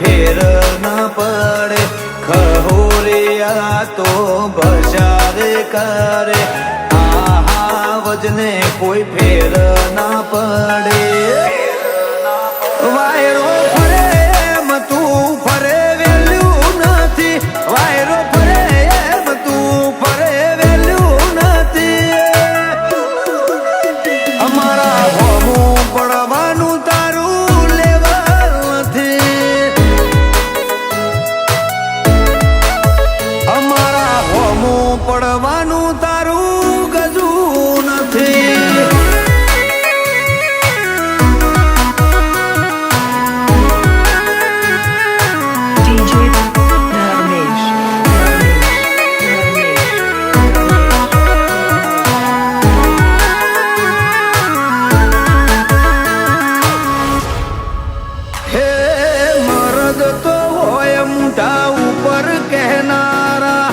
ફેર ન પડે ખહોરિયા તો બજારે કરે આહા વજને કોઈ ફેર ના પડે વાયરો ફરે એમ તું ફરે વેલ્યું નથી વાયરો ફરે એમ તું ફરે વેલ્યું નથી અમારા હોમું પડવાનું તારું લેવલ નથી અમારા હોમું પડવાનું તારું ગજું નથી ઉપર કહેનારા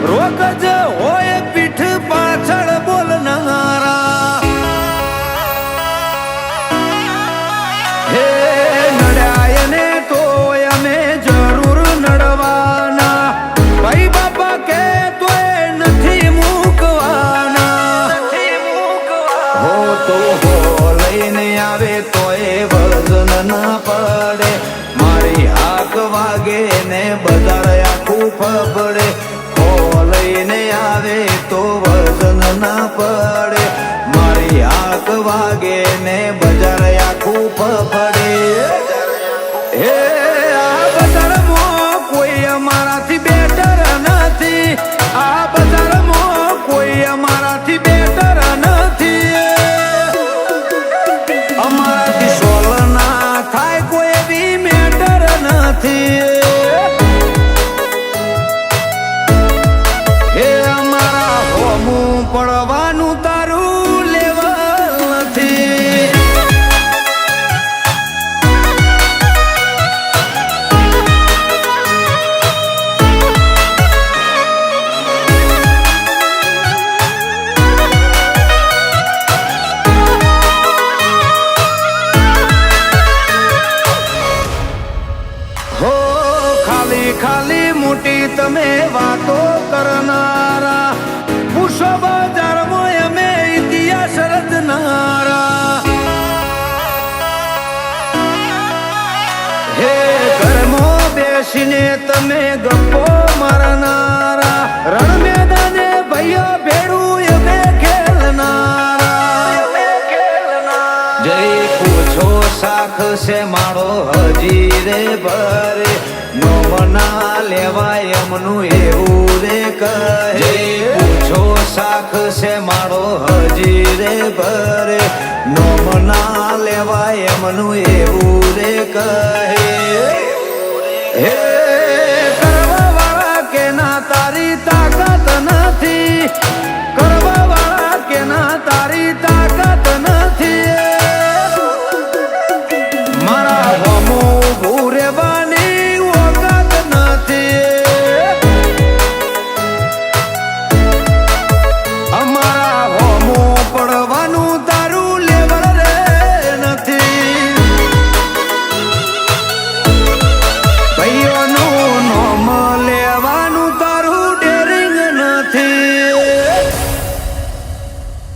રોક જ હોય પીઠ પાછળ બોલનારા હે નડ્યા ને તો અમે જરૂર નડવાના ભાઈ બાપા કે તોય નથી મૂકવાના હો તો હો લઈને આવે તોય વજન ના પડે મારી હાક વાગે ને બજાર આખું ફફડે ખો લઈને આવે તો વજન ના પડે મારી હાક વાગે ને બજાર આખું ફફડે હે આ બજારમાં કોઈ અમારાથી બેટર નથી આ બજારમાં કોઈ અમારાથી બેટર નથી અમારાથી સોલ ના થાય કોઈ એવી મેટર નથી હે અમારા હોમું પડવાનું તારું લેવલ નથી હો ખાલી ખાલી મોટી તમે વાતો કરનારા પૂછો બજારમાં અમે ઇતિહાસ રચનારા હે ઘરમાં બેસીને તમે ગપ્પો મારનારા રણ મેદાને ભાઈઓ ભેડું અમે ખેલનારા જય પૂછો શાખ છે મારો હજી રે ભરે નો મના લેવાય એમનું એવું રે કહે પૂછો શાખ છે મારો હજી રે ભરે નો મના લેવાય એમનું એવું રે કહે